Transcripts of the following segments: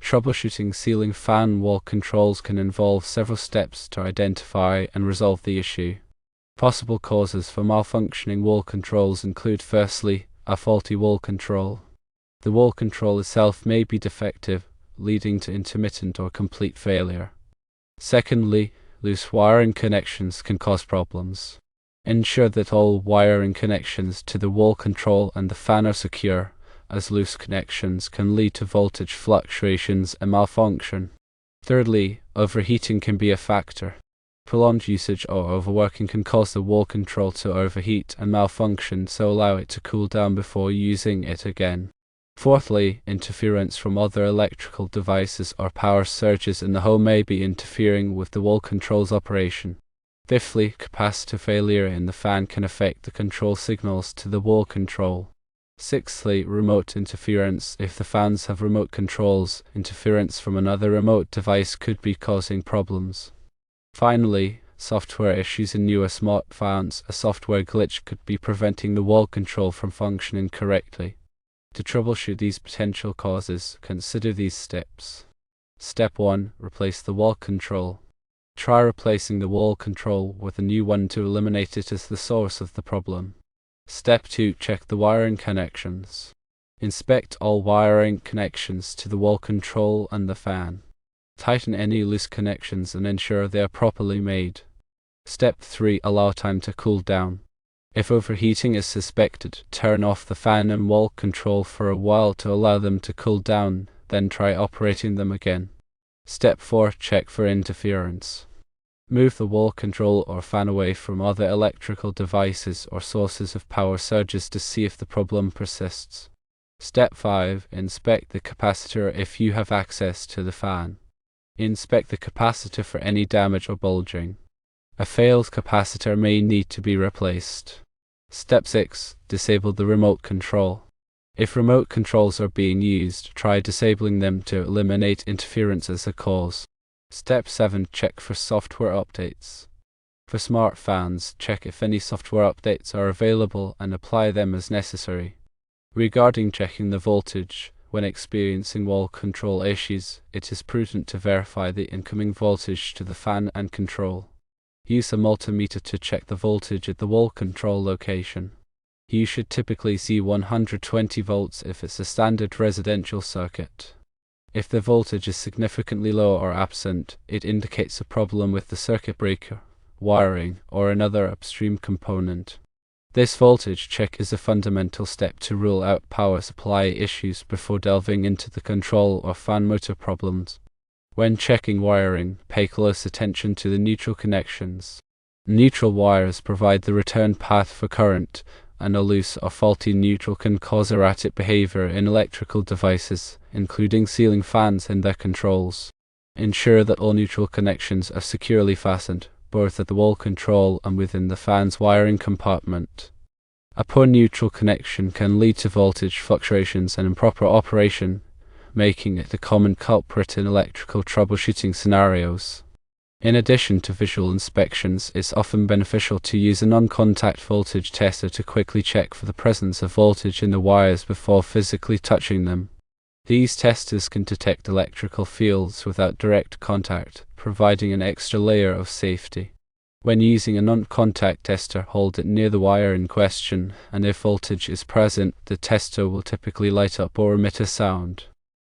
Troubleshooting ceiling fan wall controls can involve several steps to identify and resolve the issue. Possible causes for malfunctioning wall controls include firstly, a faulty wall control. The wall control itself may be defective, leading to intermittent or complete failure. Secondly, loose wiring connections can cause problems. Ensure that all wiring connections to the wall control and the fan are secure, as loose connections can lead to voltage fluctuations and malfunction. Thirdly, overheating can be a factor. Prolonged usage or overworking can cause the wall control to overheat and malfunction, so allow it to cool down before using it again. Fourthly, interference from other electrical devices or power surges in the home may be interfering with the wall control's operation. Fifthly, capacitor failure in the fan can affect the control signals to the wall control. Sixthly, remote interference. If the fans have remote controls, interference from another remote device could be causing problems. Finally, software issues in newer smart fans. A software glitch could be preventing the wall control from functioning correctly. To troubleshoot these potential causes, consider these steps. Step 1. Replace the wall control. Try replacing the wall control with a new one to eliminate it as the source of the problem. Step 2. Check the wiring connections. Inspect all wiring connections to the wall control and the fan. Tighten any loose connections and ensure they are properly made. Step 3. Allow time to cool down. If overheating is suspected, turn off the fan and wall control for a while to allow them to cool down, then try operating them again. Step 4. Check for interference. Move the wall control or fan away from other electrical devices or sources of power surges to see if the problem persists. Step 5. Inspect the capacitor if you have access to the fan. Inspect the capacitor for any damage or bulging. A failed capacitor may need to be replaced. Step 6. Disable the remote control. If remote controls are being used, try disabling them to eliminate interference as a cause. Step 7. Check for software updates. For smart fans, check if any software updates are available and apply them as necessary. Regarding checking the voltage, when experiencing wall control issues, it is prudent to verify the incoming voltage to the fan and control. Use a multimeter to check the voltage at the wall control location. You should typically see 120 volts if it's a standard residential circuit. If the voltage is significantly low or absent, it indicates a problem with the circuit breaker, wiring, or another upstream component. This voltage check is a fundamental step to rule out power supply issues before delving into the control or fan motor problems. When checking wiring, pay close attention to the neutral connections. Neutral wires provide the return path for current, and a loose or faulty neutral can cause erratic behavior in electrical devices, including ceiling fans and their controls. Ensure that all neutral connections are securely fastened, both at the wall control and within the fan's wiring compartment. A poor neutral connection can lead to voltage fluctuations and improper operation, making it a common culprit in electrical troubleshooting scenarios. In addition to visual inspections, it's often beneficial to use a non-contact voltage tester to quickly check for the presence of voltage in the wires before physically touching them. These testers can detect electrical fields without direct contact, providing an extra layer of safety. When using a non-contact tester, hold it near the wire in question, and if voltage is present, the tester will typically light up or emit a sound.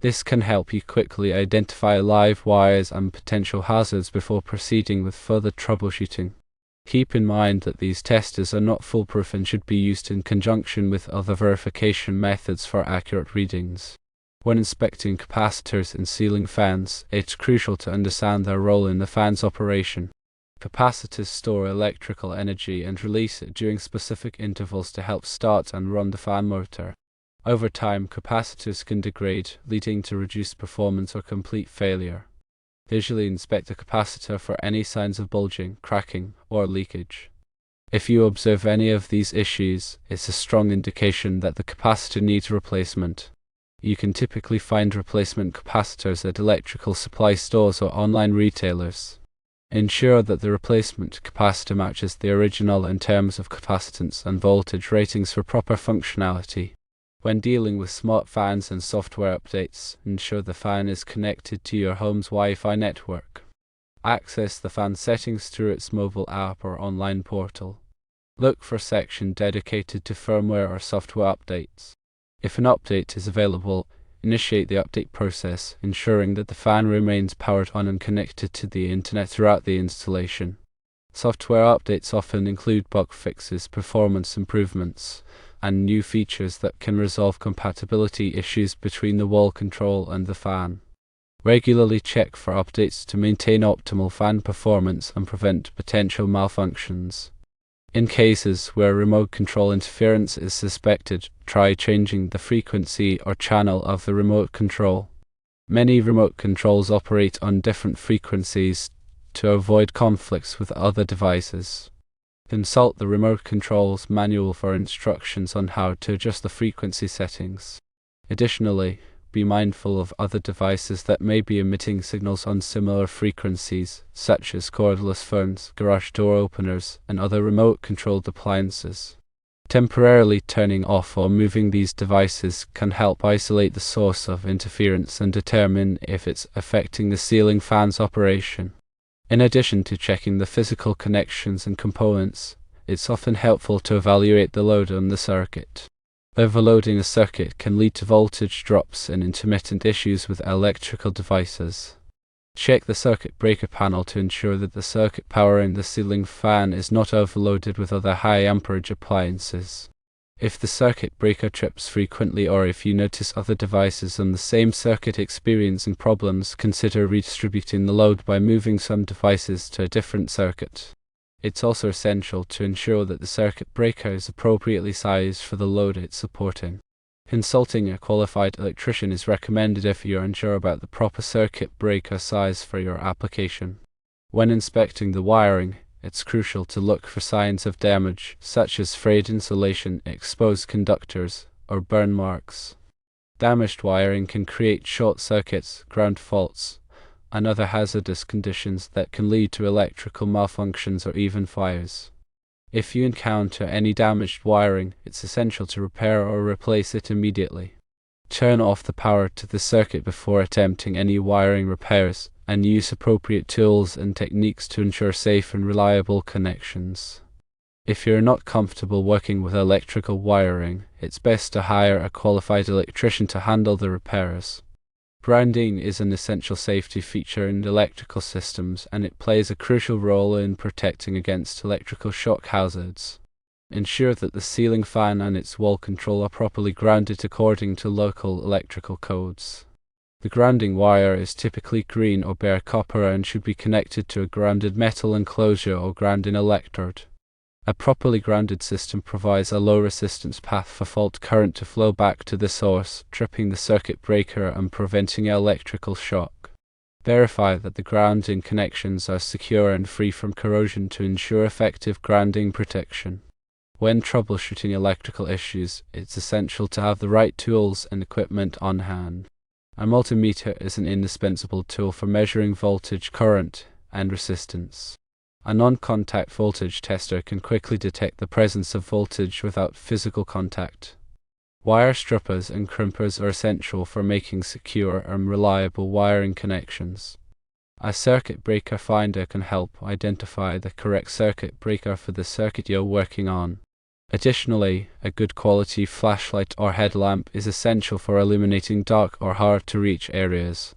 This can help you quickly identify live wires and potential hazards before proceeding with further troubleshooting. Keep in mind that these testers are not foolproof and should be used in conjunction with other verification methods for accurate readings. When inspecting capacitors in ceiling fans, it's crucial to understand their role in the fan's operation. Capacitors store electrical energy and release it during specific intervals to help start and run the fan motor. Over time, capacitors can degrade, leading to reduced performance or complete failure. Visually inspect the capacitor for any signs of bulging, cracking, or leakage. If you observe any of these issues, it's a strong indication that the capacitor needs replacement. You can typically find replacement capacitors at electrical supply stores or online retailers. Ensure that the replacement capacitor matches the original in terms of capacitance and voltage ratings for proper functionality. When dealing with smart fans and software updates, ensure the fan is connected to your home's Wi-Fi network. Access the fan settings through its mobile app or online portal. Look for a section dedicated to firmware or software updates. If an update is available, initiate the update process, ensuring that the fan remains powered on and connected to the internet throughout the installation. Software updates often include bug fixes, performance improvements, and new features that can resolve compatibility issues between the wall control and the fan. Regularly check for updates to maintain optimal fan performance and prevent potential malfunctions. In cases where remote control interference is suspected, try changing the frequency or channel of the remote control. Many remote controls operate on different frequencies to avoid conflicts with other devices. Consult the remote control's manual for instructions on how to adjust the frequency settings. Additionally, be mindful of other devices that may be emitting signals on similar frequencies, such as cordless phones, garage door openers, and other remote-controlled appliances. Temporarily turning off or moving these devices can help isolate the source of interference and determine if it's affecting the ceiling fan's operation. In addition to checking the physical connections and components, it's often helpful to evaluate the load on the circuit. Overloading a circuit can lead to voltage drops and intermittent issues with electrical devices. Check the circuit breaker panel to ensure that the circuit powering the ceiling fan is not overloaded with other high amperage appliances. If the circuit breaker trips frequently or if you notice other devices on the same circuit experiencing problems, consider redistributing the load by moving some devices to a different circuit. It's also essential to ensure that the circuit breaker is appropriately sized for the load it's supporting. Consulting a qualified electrician is recommended if you're unsure about the proper circuit breaker size for your application. When inspecting the wiring, it's crucial to look for signs of damage, such as frayed insulation, exposed conductors, or burn marks. Damaged wiring can create short circuits, ground faults, and other hazardous conditions that can lead to electrical malfunctions or even fires. If you encounter any damaged wiring, it's essential to repair or replace it immediately. Turn off the power to the circuit before attempting any wiring repairs, and use appropriate tools and techniques to ensure safe and reliable connections. If you're not comfortable working with electrical wiring, it's best to hire a qualified electrician to handle the repairs. Grounding is an essential safety feature in electrical systems, and it plays a crucial role in protecting against electrical shock hazards. Ensure that the ceiling fan and its wall control are properly grounded according to local electrical codes. The grounding wire is typically green or bare copper and should be connected to a grounded metal enclosure or grounding electrode. A properly grounded system provides a low resistance path for fault current to flow back to the source, tripping the circuit breaker and preventing electrical shock. Verify that the grounding connections are secure and free from corrosion to ensure effective grounding protection. When troubleshooting electrical issues, it's essential to have the right tools and equipment on hand. A multimeter is an indispensable tool for measuring voltage, current, and resistance. A non-contact voltage tester can quickly detect the presence of voltage without physical contact. Wire strippers and crimpers are essential for making secure and reliable wiring connections. A circuit breaker finder can help identify the correct circuit breaker for the circuit you're working on. Additionally, a good quality flashlight or headlamp is essential for illuminating dark or hard-to-reach areas.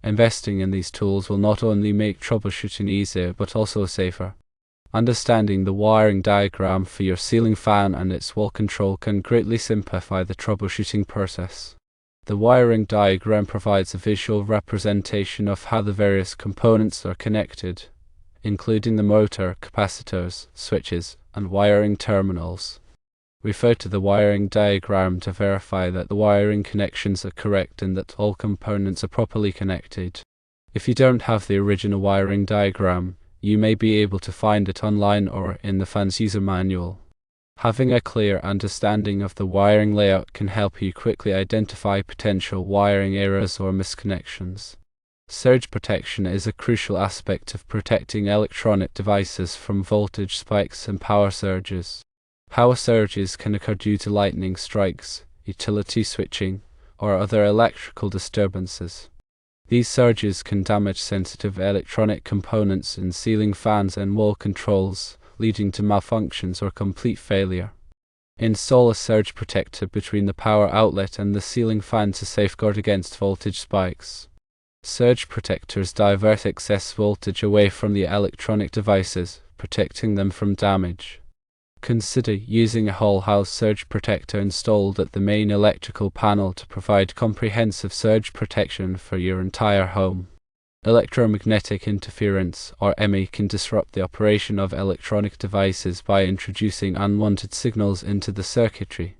Investing in these tools will not only make troubleshooting easier but also safer. Understanding the wiring diagram for your ceiling fan and its wall control can greatly simplify the troubleshooting process. The wiring diagram provides a visual representation of how the various components are connected, including the motor, capacitors, switches, and wiring terminals. Refer to the wiring diagram to verify that the wiring connections are correct and that all components are properly connected. If you don't have the original wiring diagram, you may be able to find it online or in the fan's user manual. Having a clear understanding of the wiring layout can help you quickly identify potential wiring errors or misconnections. Surge protection is a crucial aspect of protecting electronic devices from voltage spikes and power surges. Power surges can occur due to lightning strikes, utility switching, or other electrical disturbances. These surges can damage sensitive electronic components in ceiling fans and wall controls, leading to malfunctions or complete failure. Install a surge protector between the power outlet and the ceiling fan to safeguard against voltage spikes. Surge protectors divert excess voltage away from the electronic devices, protecting them from damage. Consider using a whole-house surge protector installed at the main electrical panel to provide comprehensive surge protection for your entire home. Electromagnetic interference, or EMI, can disrupt the operation of electronic devices by introducing unwanted signals into the circuitry.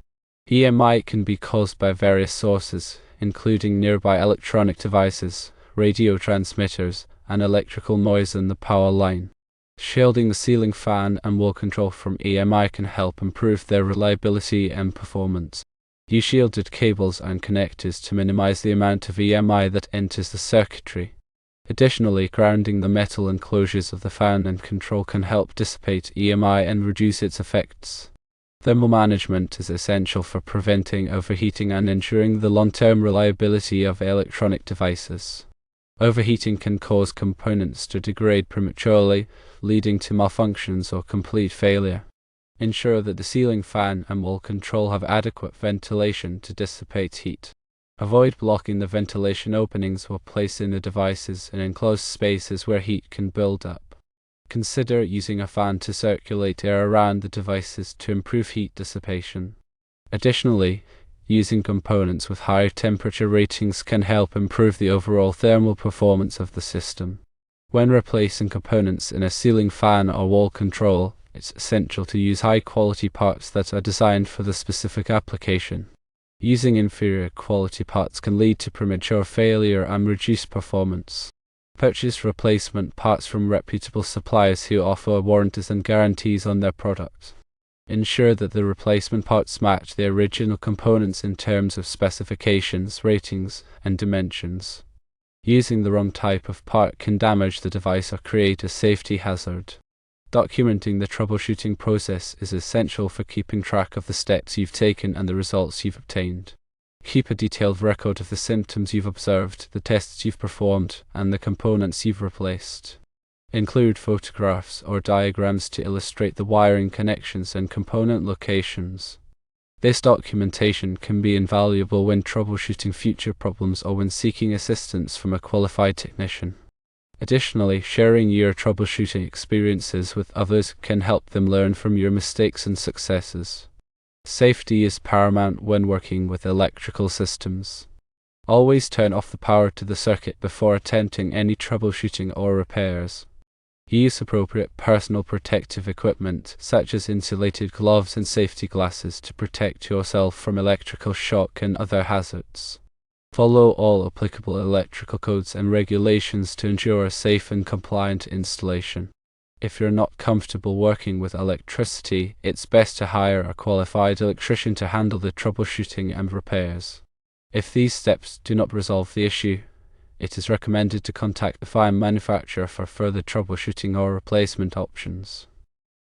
EMI can be caused by various sources, including nearby electronic devices, radio transmitters, and electrical noise in the power line. Shielding the ceiling fan and wall control from EMI can help improve their reliability and performance. Use shielded cables and connectors to minimize the amount of EMI that enters the circuitry. Additionally, grounding the metal enclosures of the fan and control can help dissipate EMI and reduce its effects. Thermal management is essential for preventing overheating and ensuring the long-term reliability of electronic devices. Overheating can cause components to degrade prematurely, leading to malfunctions or complete failure. Ensure that the ceiling fan and wall control have adequate ventilation to dissipate heat. Avoid blocking the ventilation openings while placing the devices in enclosed spaces where heat can build up. Consider using a fan to circulate air around the devices to improve heat dissipation. Additionally, using components with higher temperature ratings can help improve the overall thermal performance of the system. When replacing components in a ceiling fan or wall control, it's essential to use high-quality parts that are designed for the specific application. Using inferior quality parts can lead to premature failure and reduced performance. Purchase replacement parts from reputable suppliers who offer warranties and guarantees on their products. Ensure that the replacement parts match the original components in terms of specifications, ratings, and dimensions. Using the wrong type of part can damage the device or create a safety hazard. Documenting the troubleshooting process is essential for keeping track of the steps you've taken and the results you've obtained. Keep a detailed record of the symptoms you've observed, the tests you've performed, and the components you've replaced. Include photographs or diagrams to illustrate the wiring connections and component locations. This documentation can be invaluable when troubleshooting future problems or when seeking assistance from a qualified technician. Additionally, sharing your troubleshooting experiences with others can help them learn from your mistakes and successes. Safety is paramount when working with electrical systems. Always turn off the power to the circuit before attempting any troubleshooting or repairs. Use appropriate personal protective equipment, such as insulated gloves and safety glasses, to protect yourself from electrical shock and other hazards. Follow all applicable electrical codes and regulations to ensure a safe and compliant installation. If you're not comfortable working with electricity, it's best to hire a qualified electrician to handle the troubleshooting and repairs. If these steps do not resolve the issue, it is recommended to contact the fan manufacturer for further troubleshooting or replacement options.